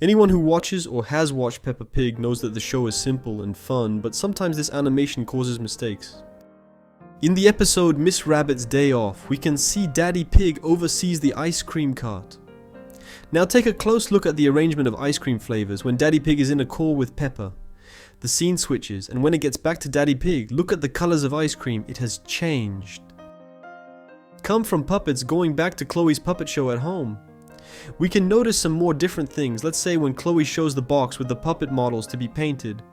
Anyone who watches or has watched Peppa Pig knows that the show is simple and fun, but sometimes this animation causes mistakes. In the episode Miss Rabbit's Day Off, we can see Daddy Pig oversees the ice cream cart. Now take a close look at the arrangement of ice cream flavors when Daddy Pig is in a call with Peppa. The scene switches, and when it gets back to Daddy Pig, look at the colors of ice cream, it has changed. Come from puppets going back to Chloe's puppet show at home. We can notice some more different things. Let's say when Chloe shows the box with the puppet models to be painted,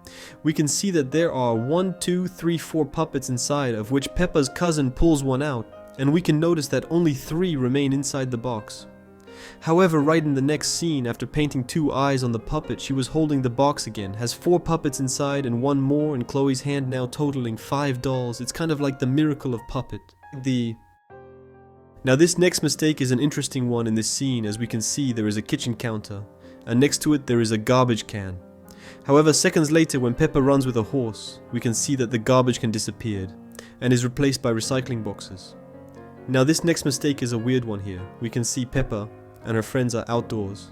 we can see that there are 1, 2, 3, 4 puppets inside, of which Peppa's cousin pulls one out, and we can notice that only 3 remain inside the box. However, right in the next scene, after painting 2 eyes on the puppet, she was holding the box again, has 4 puppets inside and 1 more in Chloe's hand, now totaling 5 dolls. It's kind of like the miracle of puppet. Now this next mistake is an interesting one in this scene, as we can see there is a kitchen counter, and next to it there is a garbage can. However, seconds later when Peppa runs with a horse, we can see that the garbage can disappeared, and is replaced by recycling boxes. Now this next mistake is a weird one here. We can see Peppa and her friends are outdoors,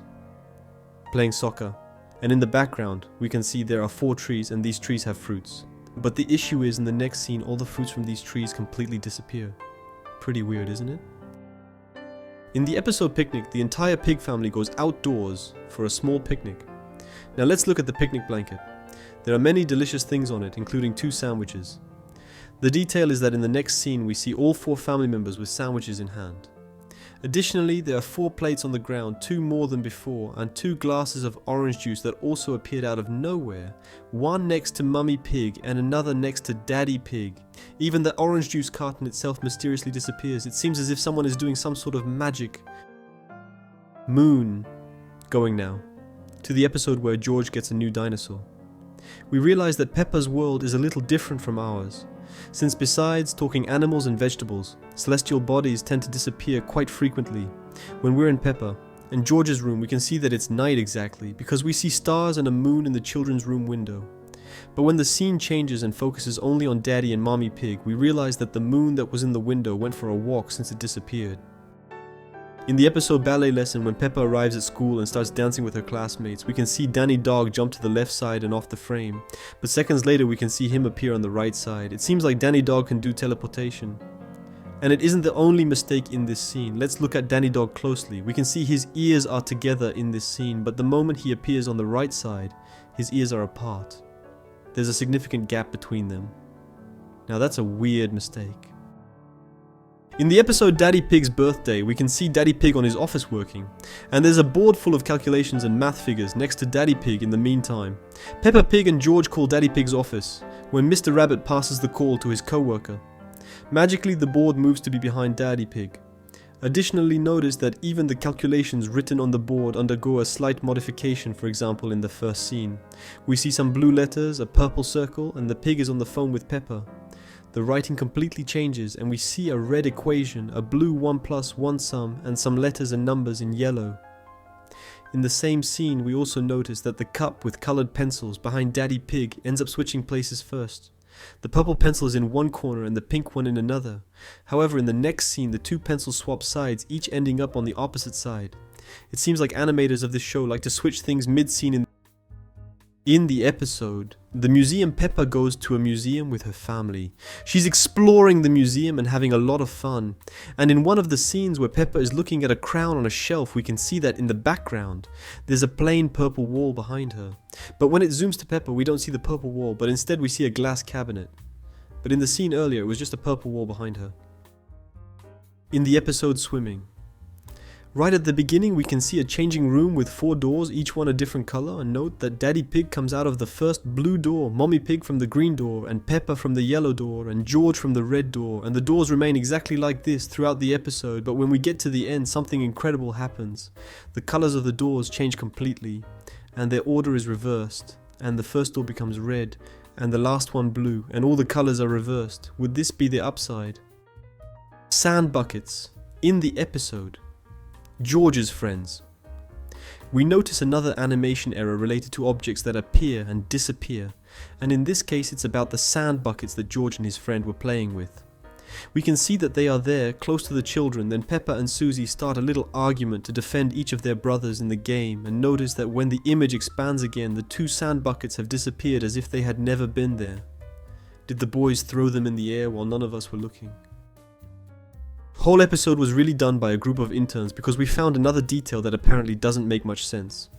playing soccer, and in the background we can see there are 4 trees and these trees have fruits. But the issue is in the next scene all the fruits from these trees completely disappear. Pretty weird, isn't it? In the episode Picnic, the entire pig family goes outdoors for a small picnic. Now let's look at the picnic blanket. There are many delicious things on it, including 2 sandwiches. The detail is that in the next scene we see all 4 family members with sandwiches in hand. Additionally, there are 4 plates on the ground, 2 more than before, and 2 glasses of orange juice that also appeared out of nowhere, one next to Mummy Pig and another next to Daddy Pig. Even the orange juice carton itself mysteriously disappears. It seems as if someone is doing some sort of magic. Going now to the episode where George gets a new dinosaur. We realize that Peppa's world is a little different from ours, since besides talking animals and vegetables, celestial bodies tend to disappear quite frequently. When we're in Peppa and George's room, we can see that it's night exactly, because we see stars and a moon in the children's room window. But when the scene changes and focuses only on Daddy and Mommy Pig, we realize that the moon that was in the window went for a walk since it disappeared. In the episode Ballet Lesson, when Peppa arrives at school and starts dancing with her classmates, we can see Danny Dog jump to the left side and off the frame, but seconds later we can see him appear on the right side. It seems like Danny Dog can do teleportation. And it isn't the only mistake in this scene. Let's look at Danny Dog closely. We can see his ears are together in this scene, but the moment he appears on the right side, his ears are apart. There's a significant gap between them. Now that's a weird mistake. In the episode Daddy Pig's Birthday, we can see Daddy Pig on his office working, and there's a board full of calculations and math figures next to Daddy Pig in the meantime. Peppa Pig and George call Daddy Pig's office, when Mr. Rabbit passes the call to his co-worker. Magically, the board moves to be behind Daddy Pig. Additionally, notice that even the calculations written on the board undergo a slight modification. For example, in the first scene, we see some blue letters, a purple circle, and the pig is on the phone with Peppa. The writing completely changes and we see a red equation, a blue 1 plus 1 sum, and some letters and numbers in yellow. In the same scene, we also notice that the cup with colored pencils behind Daddy Pig ends up switching places first. The purple pencil is in one corner and the pink one in another. However, in the next scene, the 2 pencils swap sides, each ending up on the opposite side. It seems like animators of this show like to switch things mid-scene. In the episode, the museum, Peppa goes to a museum with her family. She's exploring the museum and having a lot of fun. And in one of the scenes where Peppa is looking at a crown on a shelf, we can see that in the background, there's a plain purple wall behind her. But when it zooms to Peppa, we don't see the purple wall, but instead we see a glass cabinet. But in the scene earlier, it was just a purple wall behind her. In the episode Swimming, right at the beginning, we can see a changing room with 4 doors, each one a different color, and note that Daddy Pig comes out of the first blue door, Mommy Pig from the green door, and Peppa from the yellow door, and George from the red door, and the doors remain exactly like this throughout the episode, but when we get to the end, something incredible happens. The colors of the doors change completely, and their order is reversed, and the first door becomes red, and the last one blue, and all the colors are reversed. Would this be the upside? Sand buckets. In the episode George's friends, we notice another animation error related to objects that appear and disappear, and in this case it's about the sand buckets that George and his friend were playing with. We can see that they are there, close to the children, then Peppa and Susie start a little argument to defend each of their brothers in the game, and notice that when the image expands again, the two sand buckets have disappeared as if they had never been there. Did the boys throw them in the air while none of us were looking? Whole episode was really done by a group of interns because we found another detail that apparently doesn't make much sense.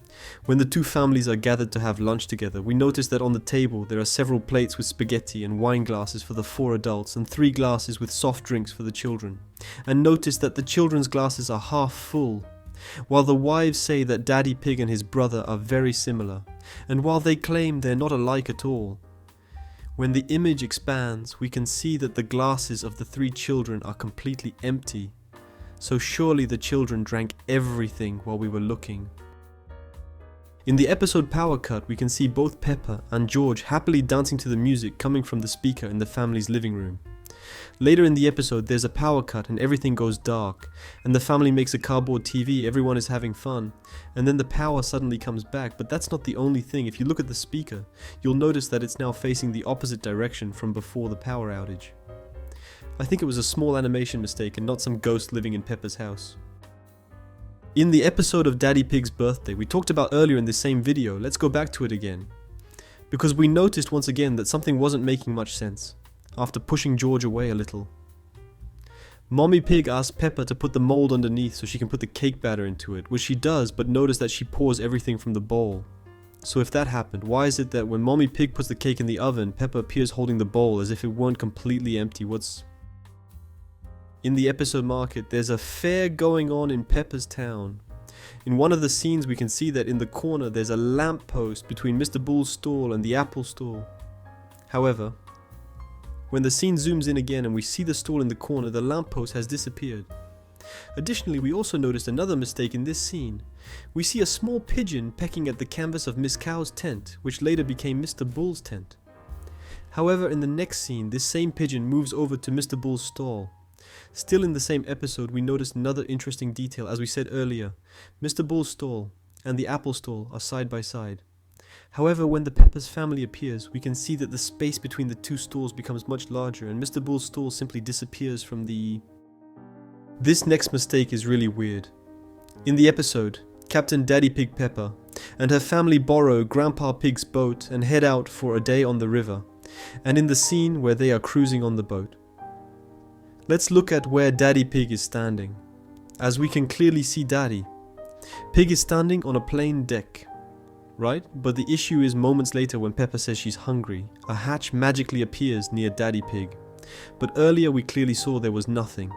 When the two families are gathered to have lunch together, we notice that on the table there are several plates with spaghetti and wine glasses for the 4 adults and 3 glasses with soft drinks for the children. And notice that the children's glasses are half full, while the wives say that Daddy Pig and his brother are very similar, and while they claim they're not alike at all. When the image expands, we can see that the glasses of the 3 children are completely empty, so surely the children drank everything while we were looking. In the episode Power Cut, we can see both Peppa and George happily dancing to the music coming from the speaker in the family's living room. Later in the episode, there's a power cut and everything goes dark, and the family makes a cardboard TV, everyone is having fun, and then the power suddenly comes back. But that's not the only thing. If you look at the speaker, you'll notice that it's now facing the opposite direction from before the power outage. I think it was a small animation mistake and not some ghost living in Peppa's house. In the episode of Daddy Pig's birthday we talked about earlier in this same video, let's go back to it again. Because we noticed once again that something wasn't making much sense, after pushing George away a little. Mommy Pig asks Peppa to put the mold underneath so she can put the cake batter into it, which she does, but notice that she pours everything from the bowl. So if that happened, why is it that when Mommy Pig puts the cake in the oven, Peppa appears holding the bowl as if it weren't completely empty? In the episode market, there's a fair going on in Peppa's town. In one of the scenes we can see that in the corner there's a lamp post between Mr. Bull's stall and the apple stall. However, when the scene zooms in again and we see the stall in the corner, the lamp post has disappeared. Additionally, we also noticed another mistake in this scene. We see a small pigeon pecking at the canvas of Miss Cow's tent, which later became Mr. Bull's tent. However, in the next scene, this same pigeon moves over to Mr. Bull's stall. Still in the same episode, we noticed another interesting detail. As we said earlier, Mr. Bull's stall and the apple stall are side by side. However, when the Peppa's family appears, we can see that the space between the two stalls becomes much larger and Mr. Bull's stall simply disappears from the... This next mistake is really weird. In the episode, Captain Daddy Pig Peppa and her family borrow Grandpa Pig's boat and head out for a day on the river, and in the scene where they are cruising on the boat. Let's look at where Daddy Pig is standing. As we can clearly see Daddy, Pig is standing on a plain deck, right? But the issue is moments later when Peppa says she's hungry, a hatch magically appears near Daddy Pig. But earlier we clearly saw there was nothing.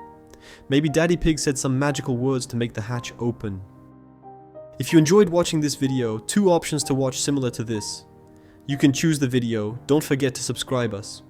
Maybe Daddy Pig said some magical words to make the hatch open. If you enjoyed watching this video, 2 options to watch similar to this. You can choose the video, don't forget to subscribe us.